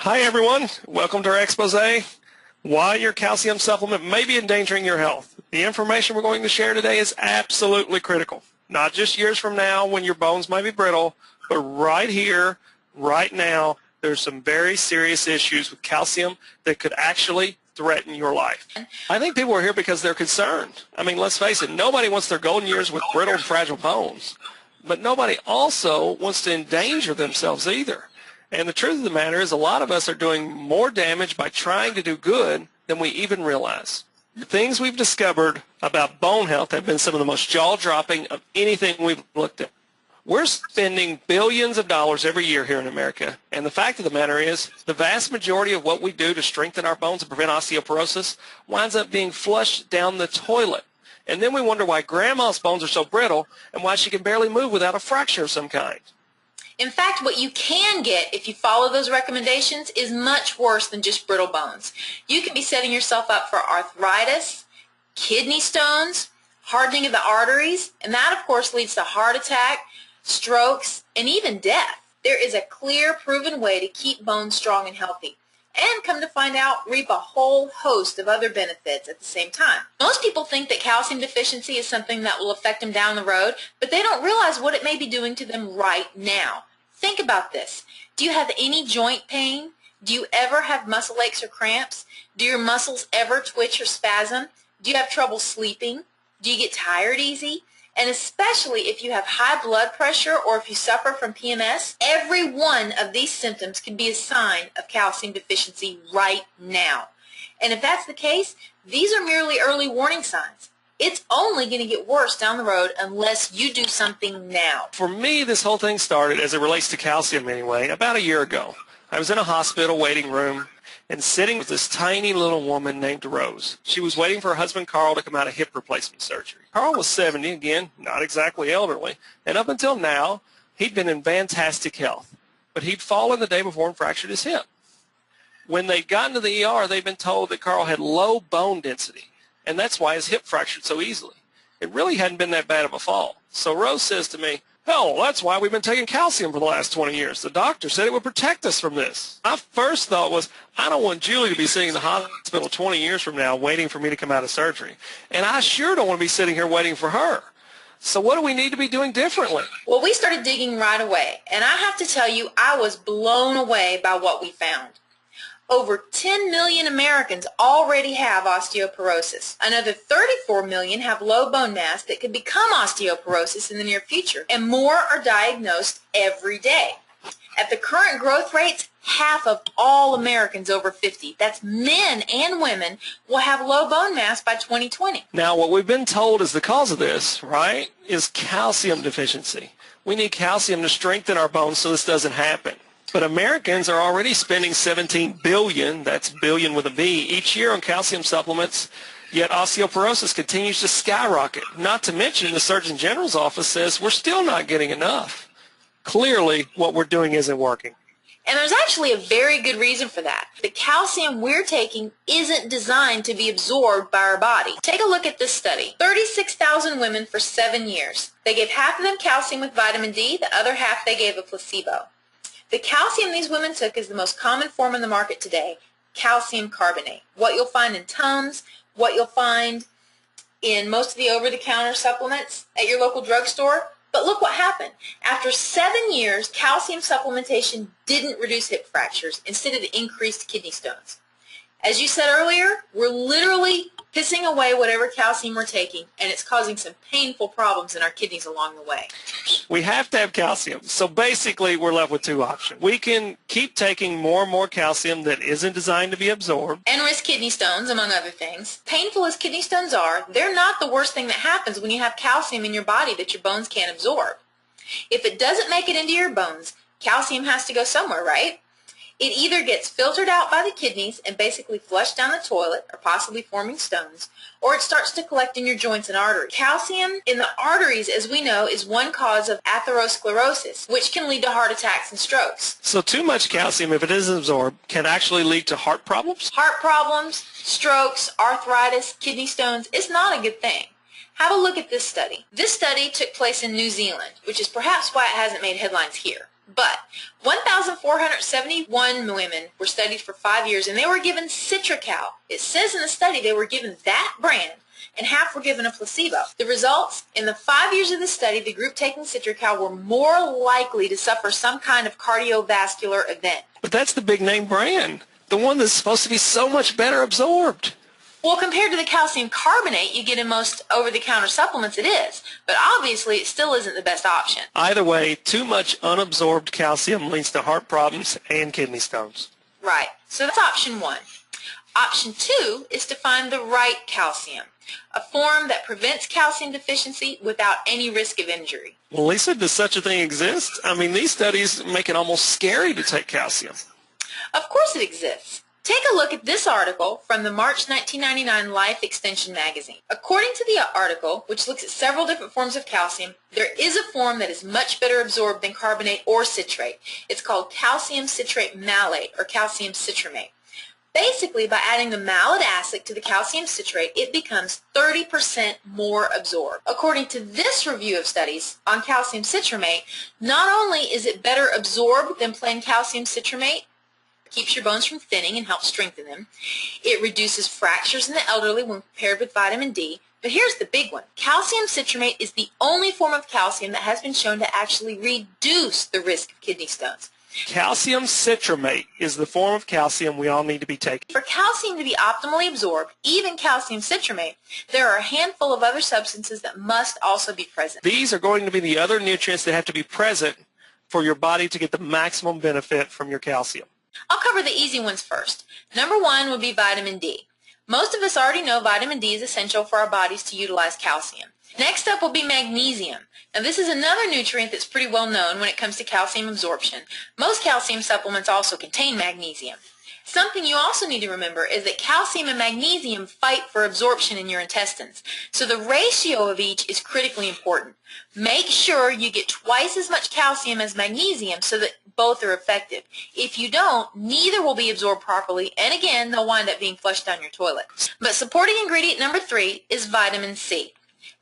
Hi everyone, welcome to our expose. Why your calcium supplement may be endangering your health. The information we're going to share today is absolutely critical. Not just years from now when your bones might be brittle, but right here, right now, there's some very serious issues with calcium that could actually threaten your life. I think people are here because they're concerned. I mean, let's face it, nobody wants their golden years with brittle and fragile bones. But nobody also wants to endanger themselves either. And the truth of the matter is a lot of us are doing more damage by trying to do good than we even realize. The things we've discovered about bone health have been some of the most jaw-dropping of anything we've looked at. We're spending billions of dollars every year here in America, and the fact of the matter is the vast majority of what we do to strengthen our bones and prevent osteoporosis winds up being flushed down the toilet. And then we wonder why Grandma's bones are so brittle and why she can barely move without a fracture of some kind. In fact, what you can get if you follow those recommendations is much worse than just brittle bones. You can be setting yourself up for arthritis, kidney stones, hardening of the arteries, and that, of course, leads to heart attack, strokes, and even death. There is a clear, proven way to keep bones strong and healthy, and come to find out, reap a whole host of other benefits at the same time. Most people think that calcium deficiency is something that will affect them down the road, but they don't realize what it may be doing to them right now. Think about this. Do you have any joint pain? Do you ever have muscle aches or cramps? Do your muscles ever twitch or spasm? Do you have trouble sleeping? Do you get tired easy? And especially if you have high blood pressure or if you suffer from PMS, every one of these symptoms can be a sign of calcium deficiency right now. And if that's the case, these are merely early warning signs. It's only going to get worse down the road unless you do something now. For me, this whole thing started, as it relates to calcium anyway, about a year ago. I was in a hospital waiting room and sitting with this tiny little woman named Rose. She was waiting for her husband Carl to come out of hip replacement surgery. Carl was 70, again, not exactly elderly, and up until now, he'd been in fantastic health. But he'd fallen the day before and fractured his hip. When they'd gotten to the ER, they'd been told that Carl had low bone density, and that's why his hip fractured so easily. It really hadn't been that bad of a fall. So Rose says to me, "Hell, that's why we've been taking calcium for the last 20 years. The doctor said it would protect us from this." My first thought was, I don't want Julie to be sitting in the hospital 20 years from now waiting for me to come out of surgery. And I sure don't want to be sitting here waiting for her. So what do we need to be doing differently? Well, we started digging right away, and I have to tell you, I was blown away by what we found. Over 10 million Americans already have osteoporosis. Another 34 million have low bone mass that could become osteoporosis in the near future, and more are diagnosed every day. At the current growth rates, half of all Americans over 50, that's men and women, will have low bone mass by 2020. Now, what we've been told is the cause of this, right, is calcium deficiency. We need calcium to strengthen our bones so this doesn't happen. But Americans are already spending $17 billion, that's billion with a B, each year on calcium supplements, yet osteoporosis continues to skyrocket. Not to mention the Surgeon General's office says we're still not getting enough. Clearly, what we're doing isn't working. And there's actually a very good reason for that. The calcium we're taking isn't designed to be absorbed by our body. Take a look at this study. 36,000 women for 7 years. They gave half of them calcium with vitamin D, the other half they gave a placebo. The calcium these women took is the most common form on the market today, calcium carbonate. What you'll find in Tums, what you'll find in most of the over-the-counter supplements at your local drugstore. But look what happened. After 7 years, calcium supplementation didn't reduce hip fractures. Instead, it increased kidney stones. As you said earlier, we're literally pissing away whatever calcium we're taking, and it's causing some painful problems in our kidneys along the way. We have to have calcium. So basically, we're left with two options. We can keep taking more and more calcium that isn't designed to be absorbed, and risk kidney stones, among other things. Painful as kidney stones are, they're not the worst thing that happens when you have calcium in your body that your bones can't absorb. If it doesn't make it into your bones, calcium has to go somewhere, right? It either gets filtered out by the kidneys and basically flushed down the toilet, or possibly forming stones, or it starts to collect in your joints and arteries. Calcium in the arteries, as we know, is one cause of atherosclerosis, which can lead to heart attacks and strokes. So too much calcium, if it isn't absorbed, can actually lead to heart problems? Heart problems, strokes, arthritis, kidney stones, it's not a good thing. Have a look at this study. This study took place in New Zealand, which is perhaps why it hasn't made headlines here. But 1,471 women were studied for 5 years, and they were given Citracal. It says in the study they were given that brand, and half were given a placebo. The results, in the 5 years of the study, the group taking Citracal were more likely to suffer some kind of cardiovascular event. But that's the big name brand, the one that's supposed to be so much better absorbed. Well, compared to the calcium carbonate you get in most over-the-counter supplements, it is. But obviously, it still isn't the best option. Either way, too much unabsorbed calcium leads to heart problems and kidney stones. Right. So that's option 1. Option 2 is to find the right calcium, a form that prevents calcium deficiency without any risk of injury. Well, Lisa, does such a thing exist? I mean, these studies make it almost scary to take calcium. Of course it exists. Take a look at this article from the March 1999 Life Extension magazine. According to the article, which looks at several different forms of calcium, there is a form that is much better absorbed than carbonate or citrate. It's called calcium citrate malate, or calcium citramate. Basically, by adding the malate acid to the calcium citrate, it becomes 30% more absorbed. According to this review of studies on calcium citramate, not only is it better absorbed than plain calcium citramate, keeps your bones from thinning and helps strengthen them. It reduces fractures in the elderly when paired with vitamin D. But here's the big one. Calcium citramate is the only form of calcium that has been shown to actually reduce the risk of kidney stones. Calcium citramate is the form of calcium we all need to be taking. For calcium to be optimally absorbed, even calcium citramate, there are a handful of other substances that must also be present. These are going to be the other nutrients that have to be present for your body to get the maximum benefit from your calcium. I'll cover the easy ones first. Number 1 would be vitamin D. Most of us already know vitamin D is essential for our bodies to utilize calcium. Next up will be magnesium. Now this is another nutrient that's pretty well known when it comes to calcium absorption. Most calcium supplements also contain magnesium. Something you also need to remember is that calcium and magnesium fight for absorption in your intestines. So the ratio of each is critically important. Make sure you get twice as much calcium as magnesium so that both are effective. If you don't, neither will be absorbed properly, and again, they'll wind up being flushed down your toilet. But supporting ingredient number 3 is vitamin C.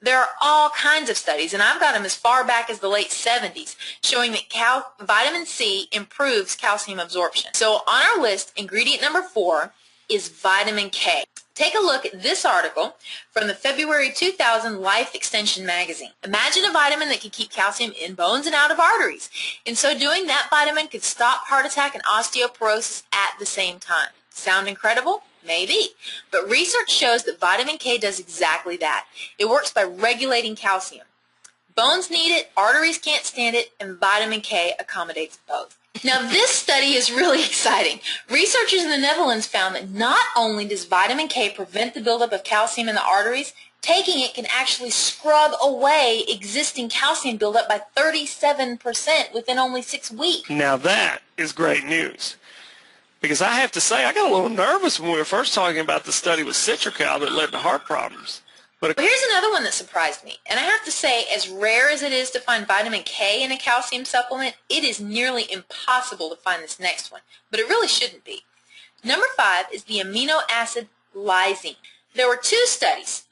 There are all kinds of studies, and I've got them as far back as the late 70s, showing that vitamin C improves calcium absorption. So on our list, ingredient number 4 is vitamin K. Take a look at this article from the February 2000 Life Extension magazine. Imagine a vitamin that could keep calcium in bones and out of arteries. In so doing, that vitamin could stop heart attack and osteoporosis at the same time. Sound incredible? Maybe. But research shows that vitamin K does exactly that. It works by regulating calcium. Bones need it, arteries can't stand it, and vitamin K accommodates both. Now this study is really exciting. Researchers in the Netherlands found that not only does vitamin K prevent the buildup of calcium in the arteries, taking it can actually scrub away existing calcium buildup by 37% within only 6 weeks. Now that is great news. Because I have to say, I got a little nervous when we were first talking about the study with Citracal that led to heart problems. But here's another one that surprised me. And I have to say, as rare as it is to find vitamin K in a calcium supplement, it is nearly impossible to find this next one. But it really shouldn't be. Number 5 is the amino acid lysine. There were 2 studies,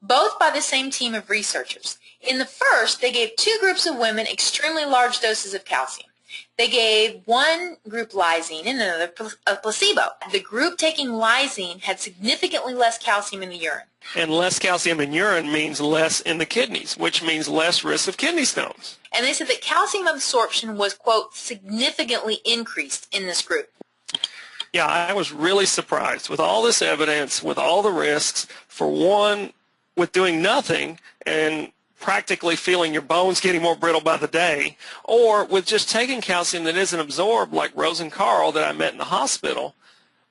both by the same team of researchers. In the first, they gave 2 groups of women extremely large doses of calcium. They gave one group lysine and another a placebo. The group taking lysine had significantly less calcium in the urine. And less calcium in urine means less in the kidneys, which means less risk of kidney stones. And they said that calcium absorption was, quote, significantly increased in this group. Yeah, I was really surprised with all this evidence, with all the risks, for one, with doing nothing and practically feeling your bones getting more brittle by the day, or with just taking calcium that isn't absorbed like Rose and Carl that I met in the hospital,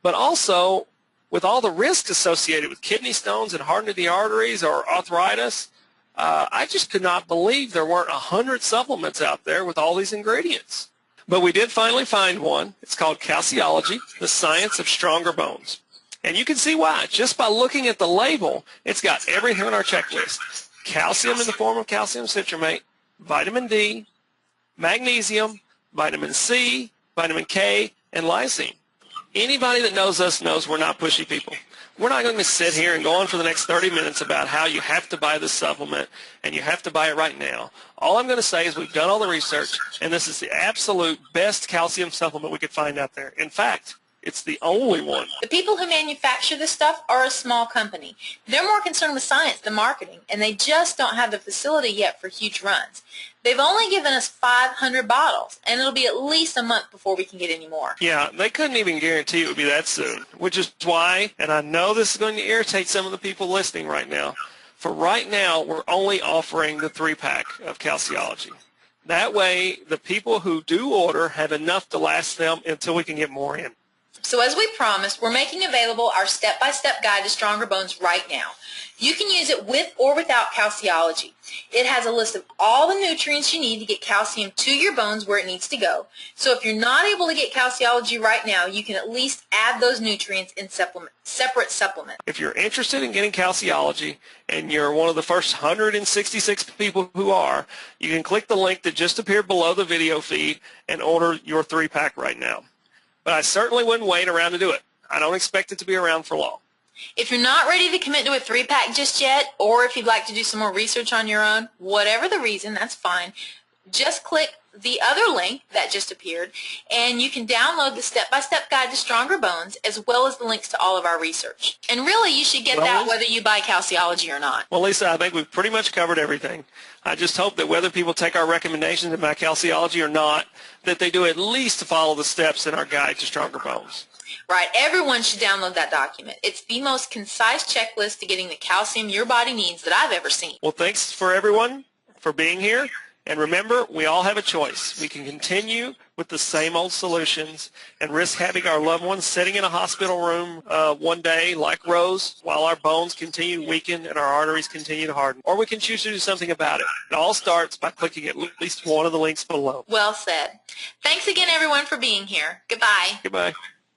but also with all the risks associated with kidney stones and hardening of the arteries or arthritis. I just could not believe there weren't 100 supplements out there with all these ingredients. But we did finally find one. It's called Calciology, the Science of Stronger Bones. And you can see why. Just by looking at the label, it's got everything on our checklist. Calcium in the form of calcium citramate, vitamin D, magnesium, vitamin C, vitamin K, and lysine. Anybody that knows us knows we're not pushy people. We're not going to sit here and go on for the next 30 minutes about how you have to buy this supplement and you have to buy it right now. All I'm going to say is we've done all the research, and this is the absolute best calcium supplement we could find out there. In fact, it's the only one. The people who manufacture this stuff are a small company. They're more concerned with science than marketing, and they just don't have the facility yet for huge runs. They've only given us 500 bottles, and it'll be at least a month before we can get any more. Yeah, they couldn't even guarantee it would be that soon, which is why, and I know this is going to irritate some of the people listening right now, for right now we're only offering the 3-pack of Calciology. That way, the people who do order have enough to last them until we can get more in. So as we promised, we're making available our step-by-step guide to stronger bones right now. You can use it with or without Calciology. It has a list of all the nutrients you need to get calcium to your bones where it needs to go. So if you're not able to get Calciology right now, you can at least add those nutrients in separate supplements. If you're interested in getting Calciology and you're one of the first 166 people who are, you can click the link that just appeared below the video feed and order your 3-pack right now. But I certainly wouldn't wait around to do it. I don't expect it to be around for long. If you're not ready to commit to a 3-pack just yet, or if you'd like to do some more research on your own, whatever the reason, that's fine. Just click the other link that just appeared, and you can download the step-by-step guide to stronger bones, as well as the links to all of our research. And really, you should get that whether you buy Calciology or not. Well, Lisa, I think we've pretty much covered everything. I just hope that whether people take our recommendations to buy Calciology or not, that they do at least follow the steps in our guide to stronger bones. Right. Everyone should download that document. It's the most concise checklist to getting the calcium your body needs that I've ever seen. Well, thanks for everyone for being here. And remember, we all have a choice. We can continue with the same old solutions and risk having our loved ones sitting in a hospital room one day like Rose while our bones continue to weaken and our arteries continue to harden. Or we can choose to do something about it. It all starts by clicking at least one of the links below. Well said. Thanks again, everyone, for being here. Goodbye. Goodbye.